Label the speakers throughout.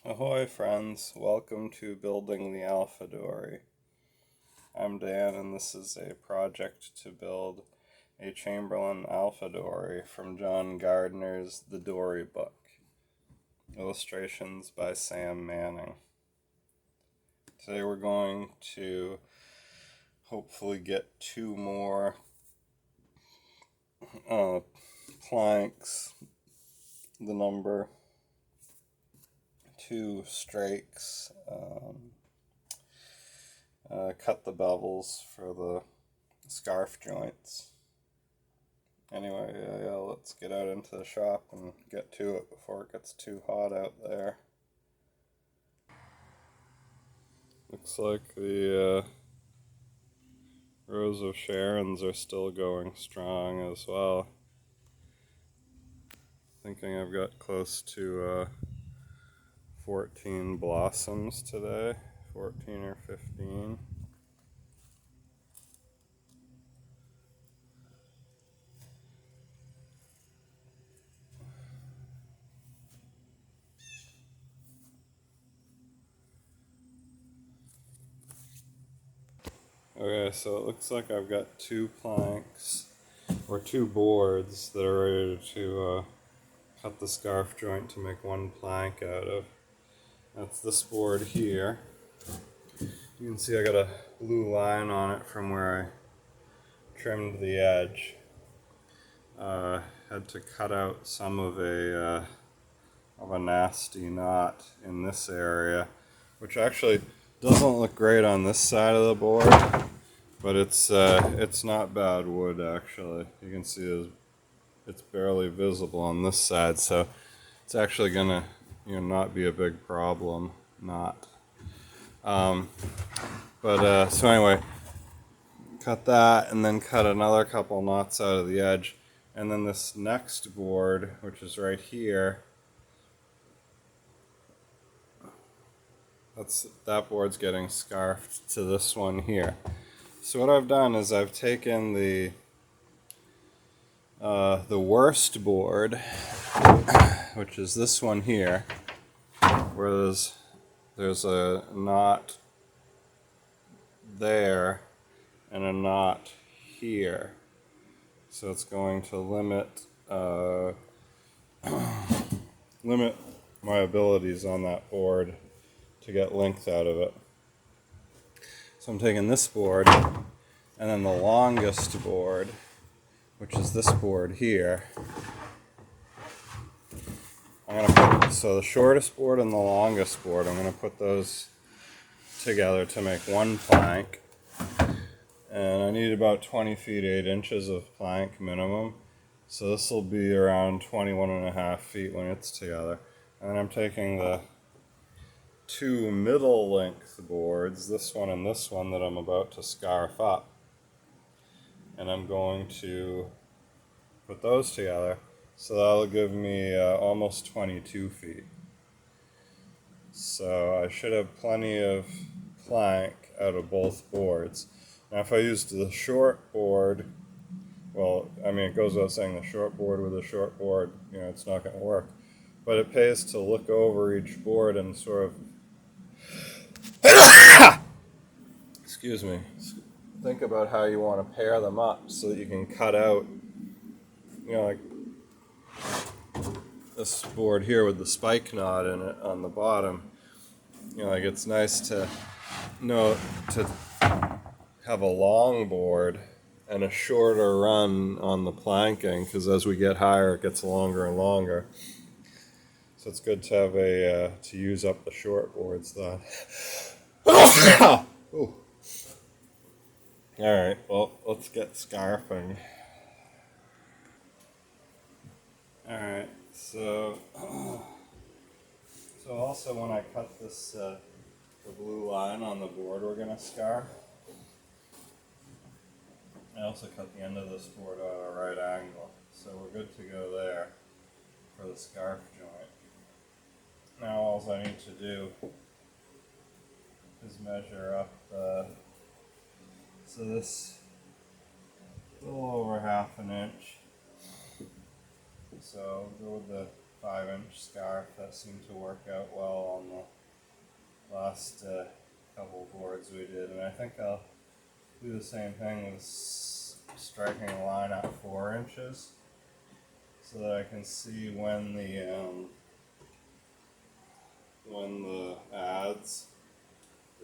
Speaker 1: Ahoy friends, welcome to Building the Alpha Dory. I'm Dan and this is a project to build a Chamberlain Alpha Dory from John Gardner's The Dory book. Illustrations by Sam Manning. Today we're going to hopefully get two more planks, the number, two strakes, cut the bevels for the scarf joints. Anyway, let's get out into the shop and get to it before it gets too hot out there. Looks like the rows of Sharons are still going strong as well. Thinking I've got close to 14 blossoms today, 14 or 15. Okay, so it looks like I've got two planks, or two boards that are ready to cut the scarf joint to make one plank out of. That's this board here. You can see I got a blue line on it from where I trimmed the edge. Had to cut out some of a nasty knot in this area, which actually doesn't look great on this side of the board, but it's not bad wood actually. You can see it's barely visible on this side, so it's actually gonna not be a big problem. So anyway, cut that and then cut another couple knots out of the edge, and then this next board, which is right here, that board's getting scarfed to this one here. So what I've done is I've taken the worst board, which is this one here, where there's a knot there and a knot here, so it's going to limit my abilities on that board to get length out of it. So I'm taking this board and then the longest board, which is this board here. So the shortest board and the longest board, I'm going to put those together to make one plank. And I need about 20 feet 8 inches of plank minimum. So this will be around 21.5 feet when it's together. And then I'm taking the two middle length boards, this one and this one, that I'm about to scarf up, and I'm going to put those together, so that'll give me almost 22 feet. So I should have plenty of plank out of both boards. Now if I used the short board, well, I mean, it goes without saying, the short board with a short board, it's not going to work. But it pays to look over each board and sort of excuse me, think about how you want to pair them up so that you can cut out, like this board here with the spike knot in it on the bottom. Like it's nice to have a long board and a shorter run on the planking, because as we get higher it gets longer and longer. So it's good to have to use up the short boards then. Ooh. Alright, well, let's get scarfing. Alright, so also when I cut this, the blue line on the board we're going to scarf, I also cut the end of this board at a right angle, so we're good to go there for the scarf joint. Now all I need to do is measure up so this a little over 1/2 inch. So go with the 5-inch scarf that seemed to work out well on the last couple boards we did, and I think I'll do the same thing with striking a line at 4 inches so that I can see when the adze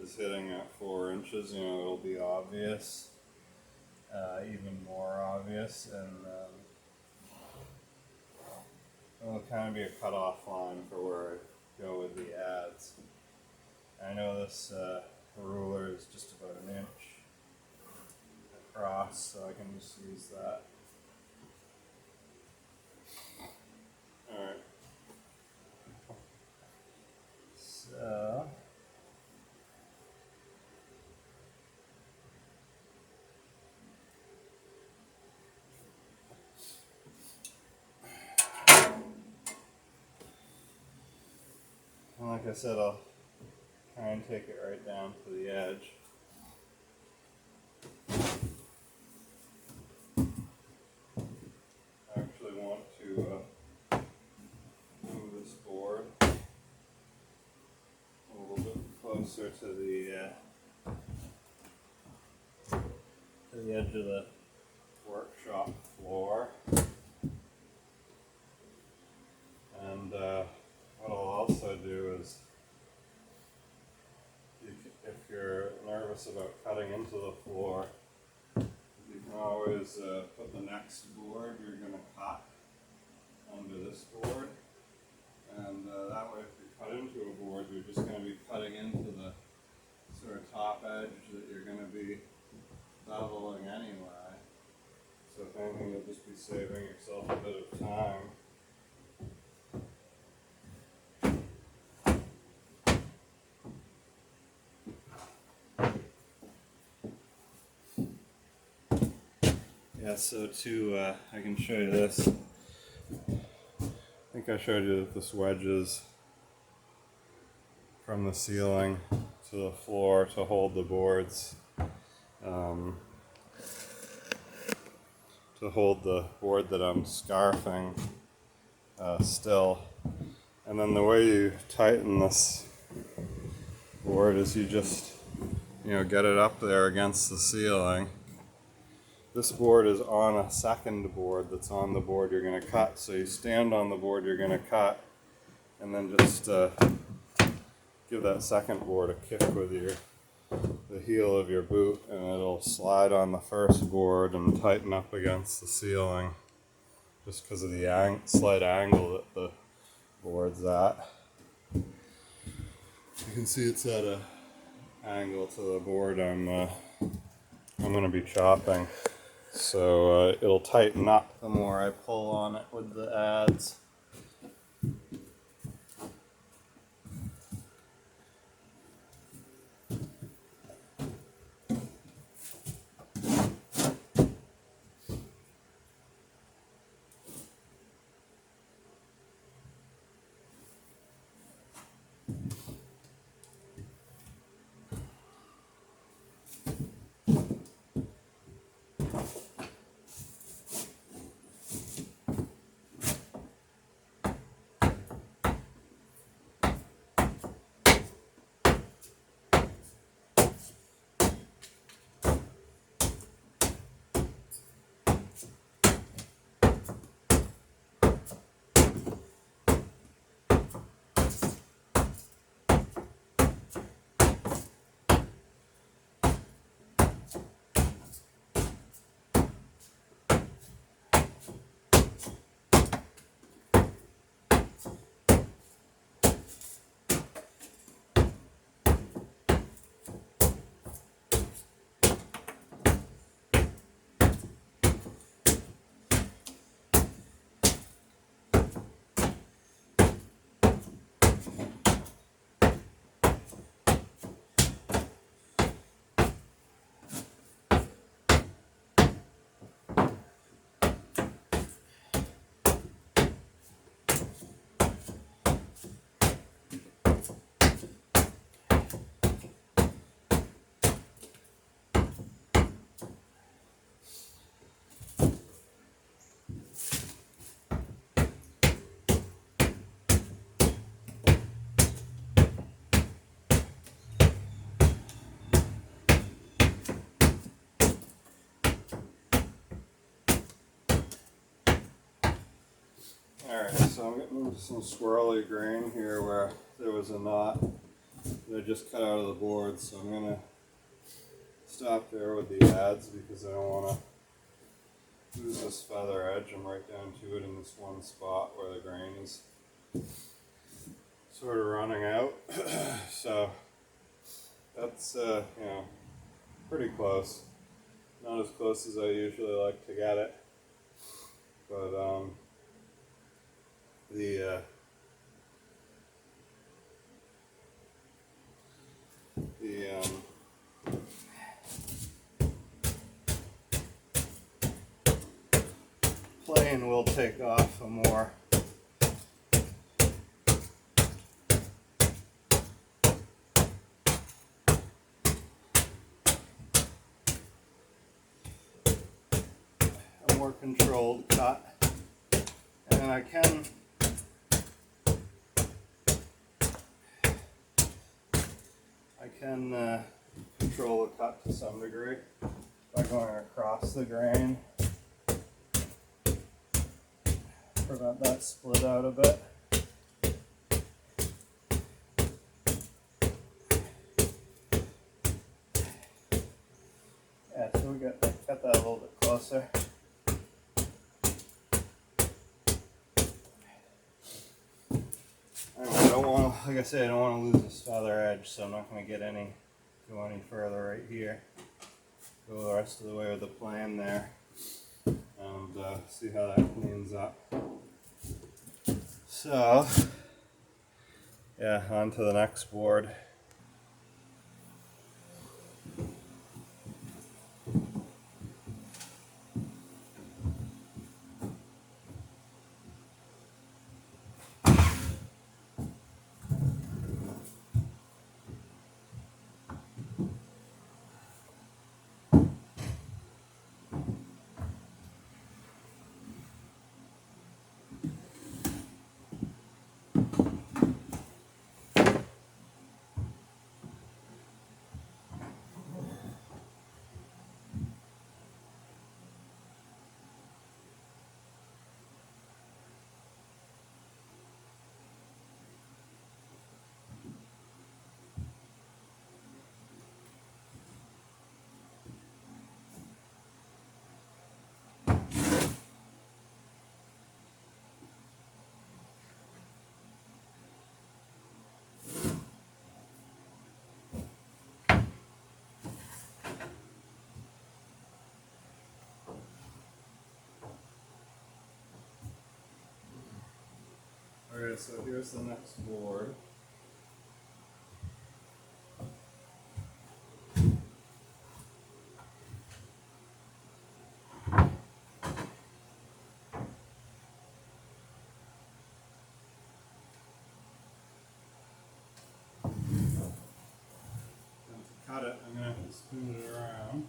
Speaker 1: is hitting at 4 inches. It'll be obvious, even more obvious, and it'll kind of be a cutoff line for where I go with the adze. I know this ruler is just about an inch across, so I can just use that. Alright. So like I said, I'll try and take it right down to the edge. I actually want to move this board a little bit closer to the edge of the workshop floor. And what I'll also do is, if you're nervous about cutting into the floor, you can always put the next board you're going to cut onto this board. And that way, if you cut into a board, you're just going to be cutting into the sort of top edge that you're going to be beveling anyway. So if anything, you'll just be saving yourself a bit of time. Yeah, so I can show you this. I think I showed you that this wedges from the ceiling to the floor to hold the boards, to hold the board that I'm scarfing still. And then the way you tighten this board is you just, get it up there against the ceiling. This board is on a second board that's on the board you're going to cut. So you stand on the board you're going to cut, and then just give that second board a kick with the heel of your boot, and it'll slide on the first board and tighten up against the ceiling, just because of the slight angle that the board's at. You can see it's at an angle to the board I'm going to be chopping. So it'll tighten up the more I pull on it with the adze. Alright, so I'm getting some swirly grain here where there was a knot that I just cut out of the board, so I'm going to stop there with the adze because I don't want to lose this feather edge. I'm right down to it in this one spot where the grain is sort of running out. So that's pretty close. Not as close as I usually like to get it, but the plane will take off a more controlled cut, and I can control the cut to some degree by going across the grain, prevent that split out a bit. Yeah, so we got that a little bit closer. Anyway, I don't want to, like I said, I don't want to lose this feather edge, so I'm not going to go any further right here. Go the rest of the way with the plane there, and see how that cleans up. So, yeah, on to the next board. Alright, so here's the next board. And to cut it, I'm going to have to spoon it around.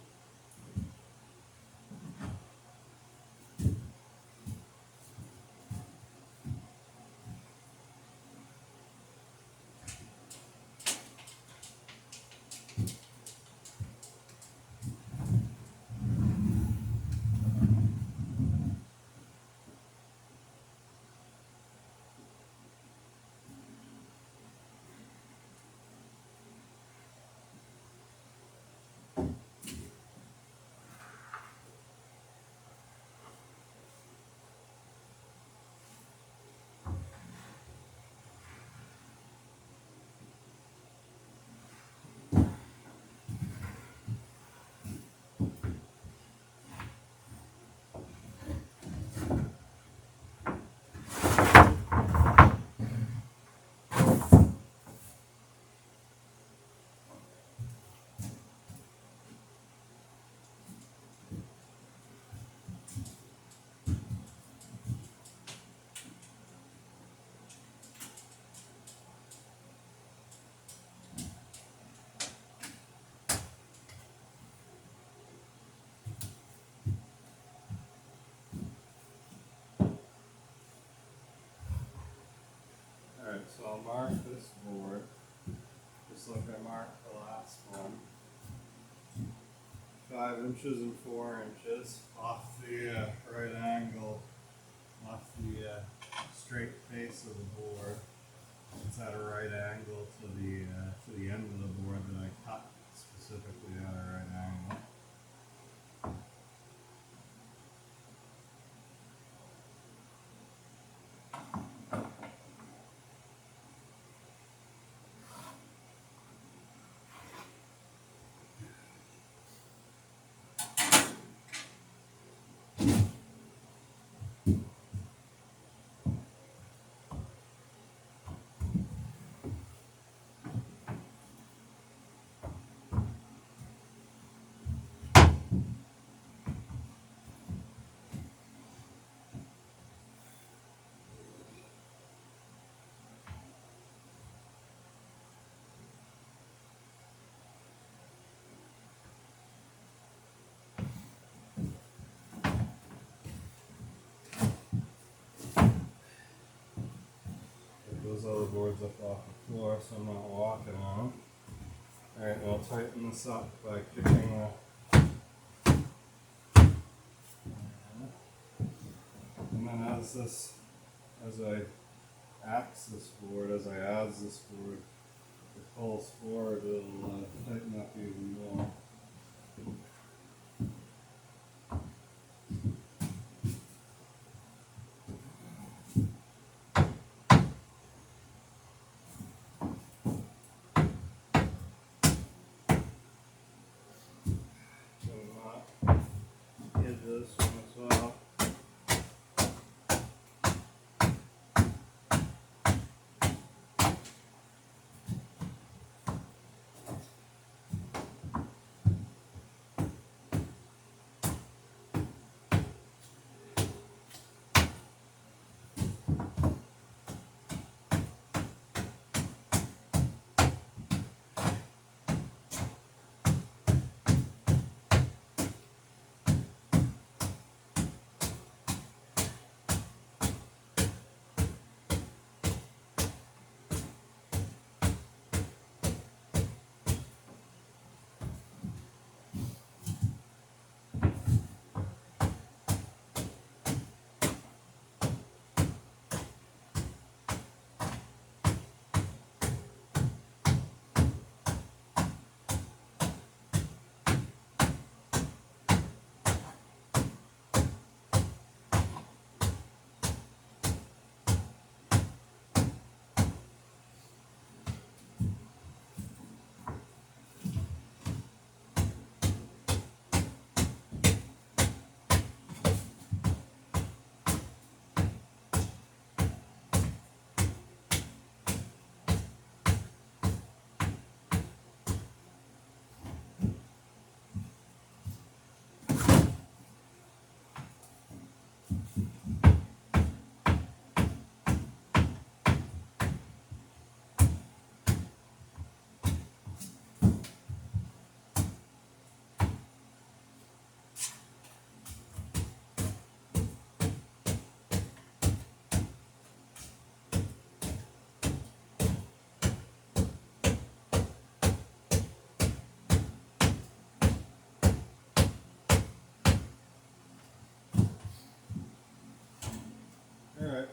Speaker 1: Alright, so I'll mark this board, just like I marked the last one. 5 inches and 4 inches off the right angle, off the straight face of the board. It's at a right angle to the end of the board that I cut specifically at a right angle. Those other boards up off the floor, so I'm not walking on them. Alright, I'll tighten this up by kicking and then as I axe this board, as I add this board, if it pulls forward, it'll tighten up even more. This one as well. Alright,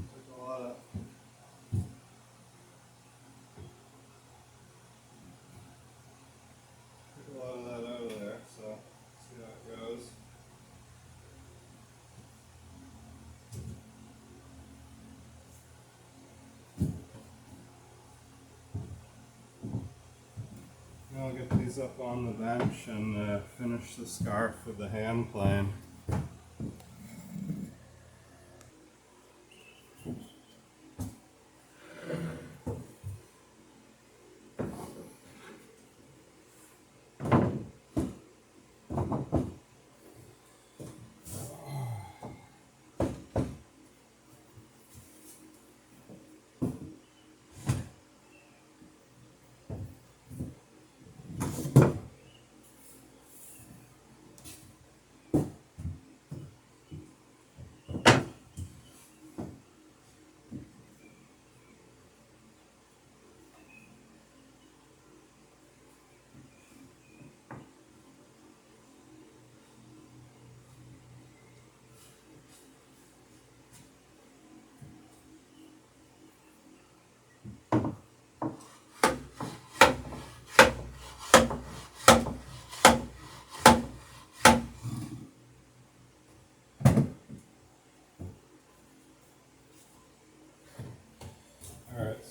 Speaker 1: took a lot of that out of there, so see how it goes. Now I'll get these up on the bench and finish the scarf with the hand plane.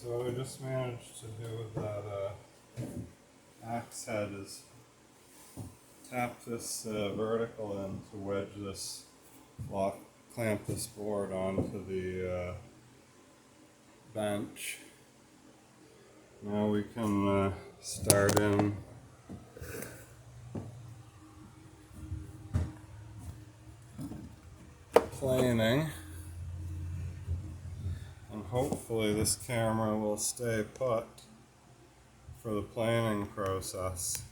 Speaker 1: So what I just managed to do with that axe head is tap this vertical in to wedge this lock, clamp this board onto the bench. Now we can start in planing, and hopefully this camera will stay put for the planing process.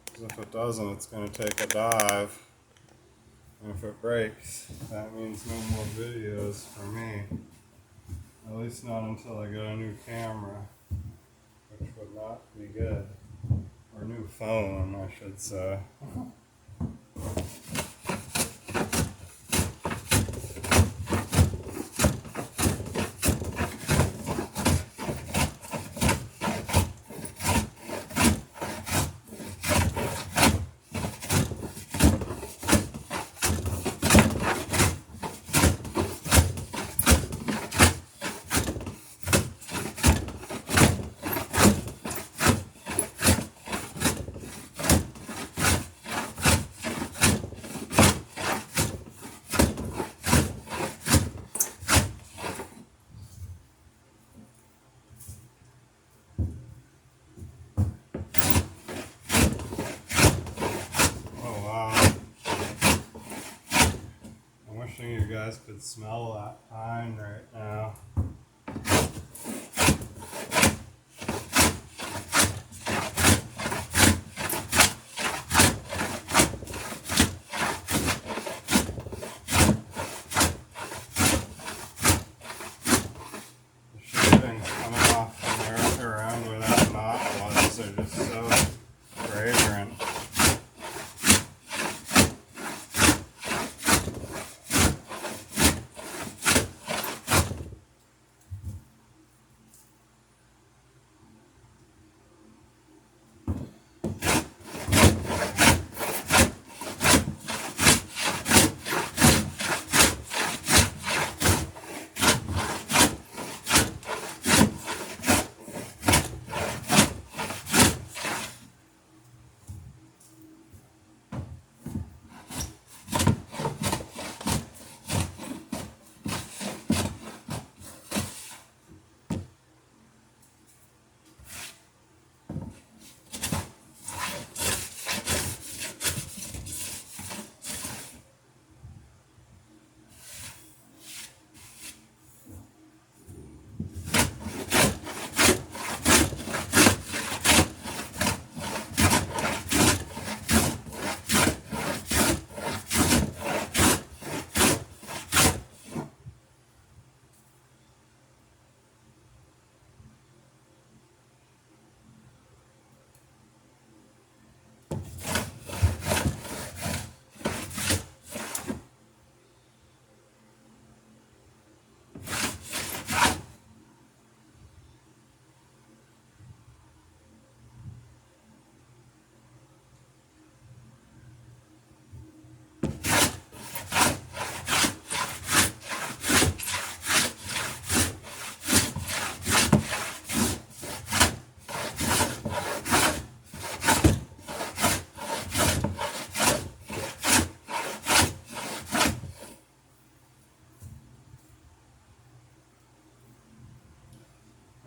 Speaker 1: Because if it doesn't, it's going to take a dive, and if it breaks, that means no more videos for me. At least not until I get a new camera, which would not be good. Or a new phone, I should say. You guys could smell that pine right now. The shavings coming off the earth around where that knot was are just so fragrant.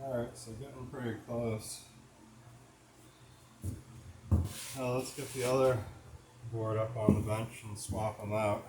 Speaker 1: Alright, so getting pretty close. Now let's get the other board up on the bench and swap them out.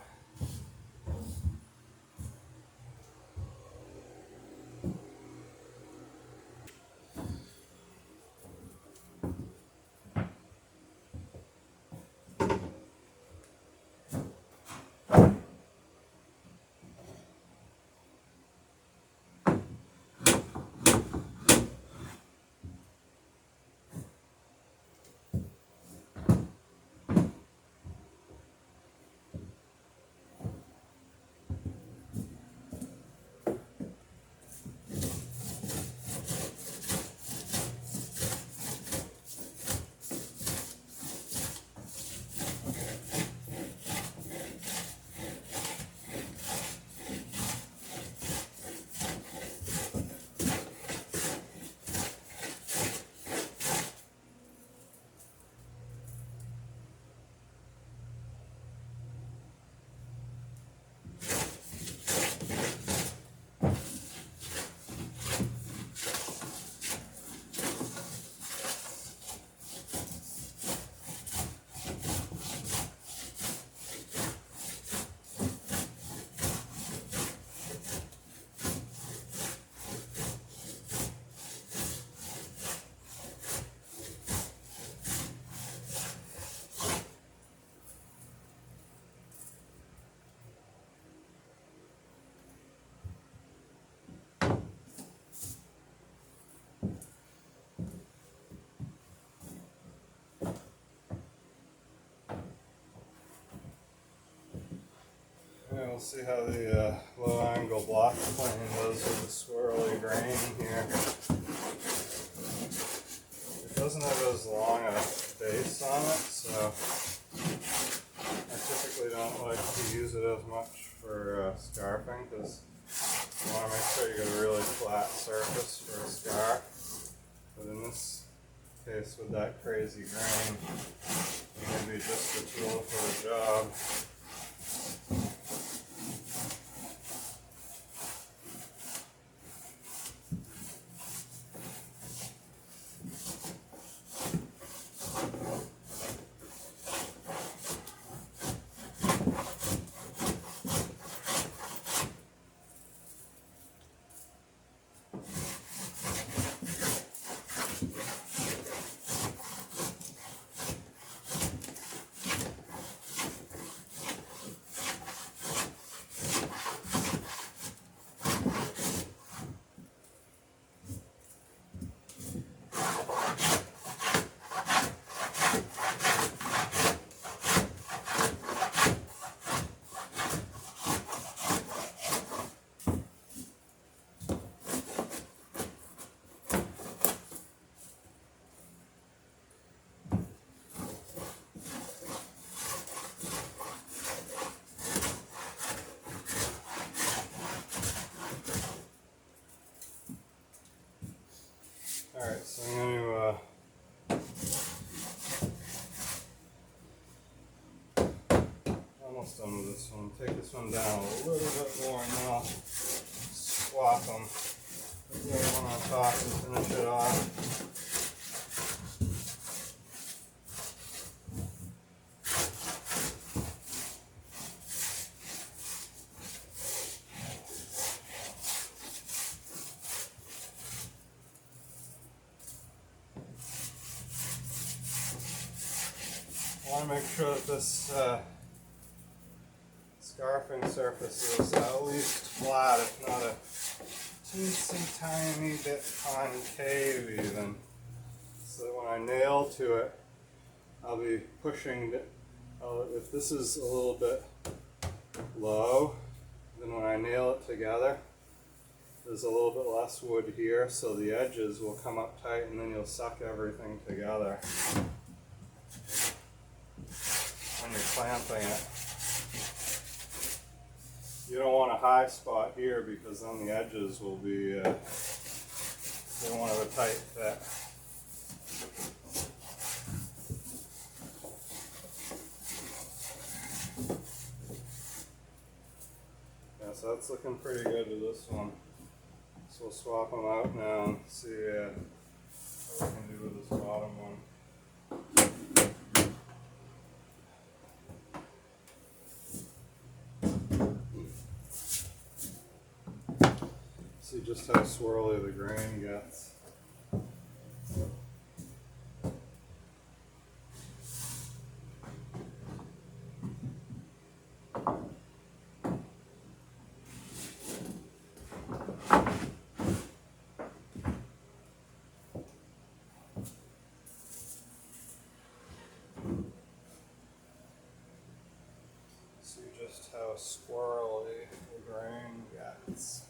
Speaker 1: we'll see how the low angle block plane does with the swirly grain here. It doesn't have as long a base on it, so I typically don't like to use it as much for scarfing because you want to make sure you get a really flat surface for a scarf. But in this case, with that crazy grain, it may be just a tool for the job. Alright, so I'm going to almost done with this one. Take this one down a little bit more and then I'll swap them. Put the other one on top and finish it off. I want to make sure that this scarfing surface is at least flat, if not a teensy tiny bit concave even. So that when I nail to it, I'll be pushing, if this is a little bit low, then when I nail it together, there's a little bit less wood here, so the edges will come up tight and then you'll suck everything together when you're clamping it. You don't want a high spot here because then the edges will be, you don't want to have a tight fit. Yeah, so that's looking pretty good with this one. So we'll swap them out now and see what we can do with this bottom one. See just how swirly the grain gets. See just how squirrely the grain gets.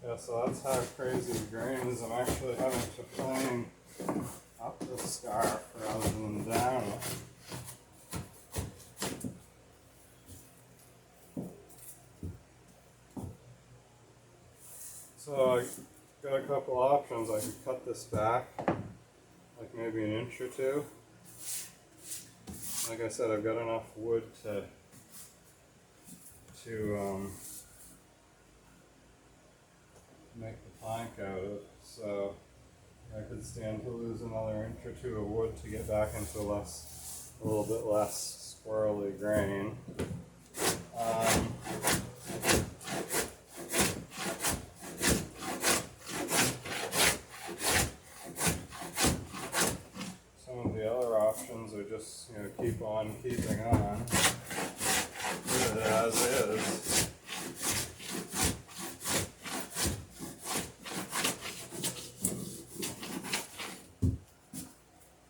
Speaker 1: Yeah, so that's how crazy the grain is. I'm actually having to plane up the scarf rather than down it. So I got a couple options. I could cut this back, like maybe an inch or two. Like I said, I've got enough wood to make the plank out of, so I could stand to lose another inch or two of wood to get back into a little bit less squirrely grain. Some of the other options are just, keep on keeping on, leave it as is.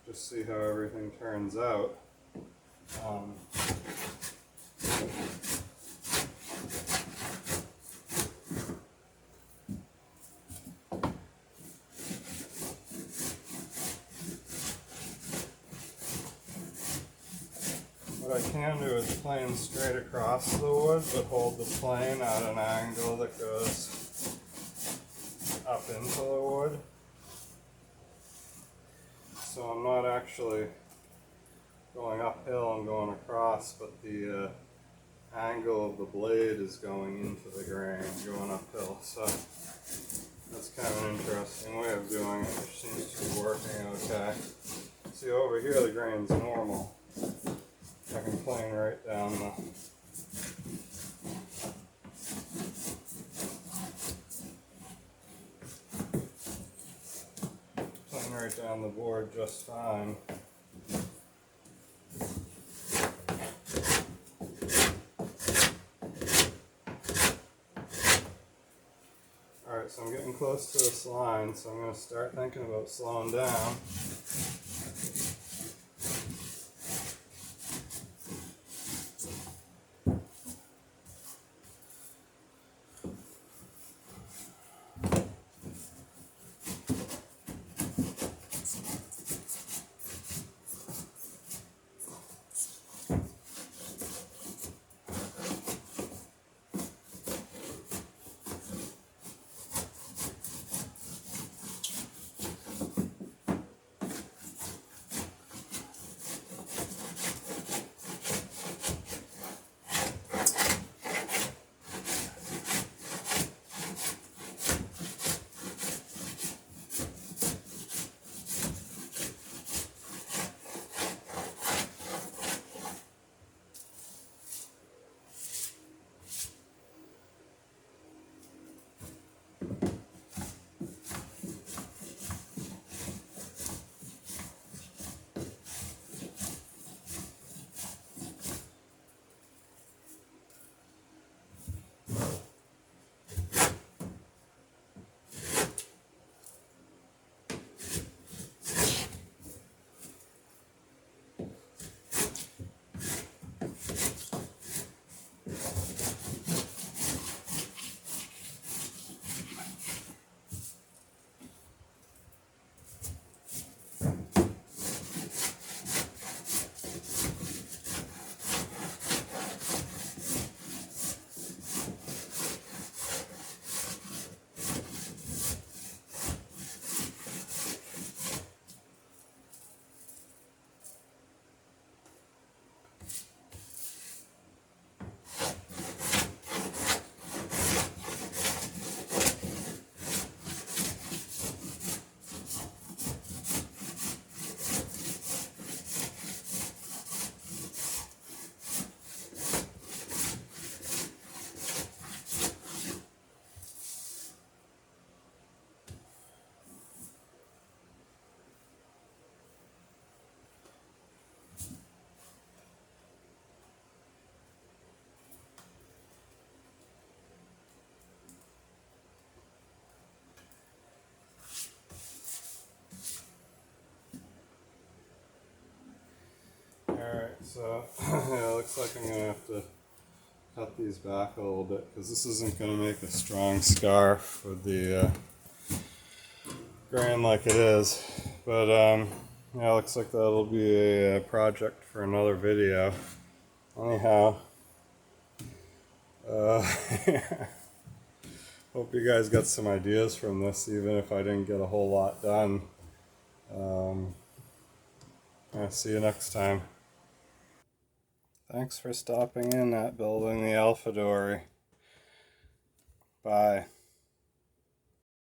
Speaker 1: Just see how everything turns out. What I can do is plane straight across the wood, but hold the plane at an angle that goes up into the wood. So I'm not actually going uphill and going across, but the angle of the blade is going into the grain, going uphill. So that's kind of an interesting way of doing it, which seems to be working okay. See, over here the grain's normal. I can plane right down the board just fine. Alright, so I'm getting close to this line, so I'm going to start thinking about slowing down. Alright, so yeah, it looks like I'm going to have to cut these back a little bit because this isn't going to make a strong scarf with the grain like it is. But yeah, looks like that'll be a project for another video. Anyhow, uh, hope you guys got some ideas from this, even if I didn't get a whole lot done. Yeah, see you next time. Thanks for stopping in at Building the Alpha Dory. Bye.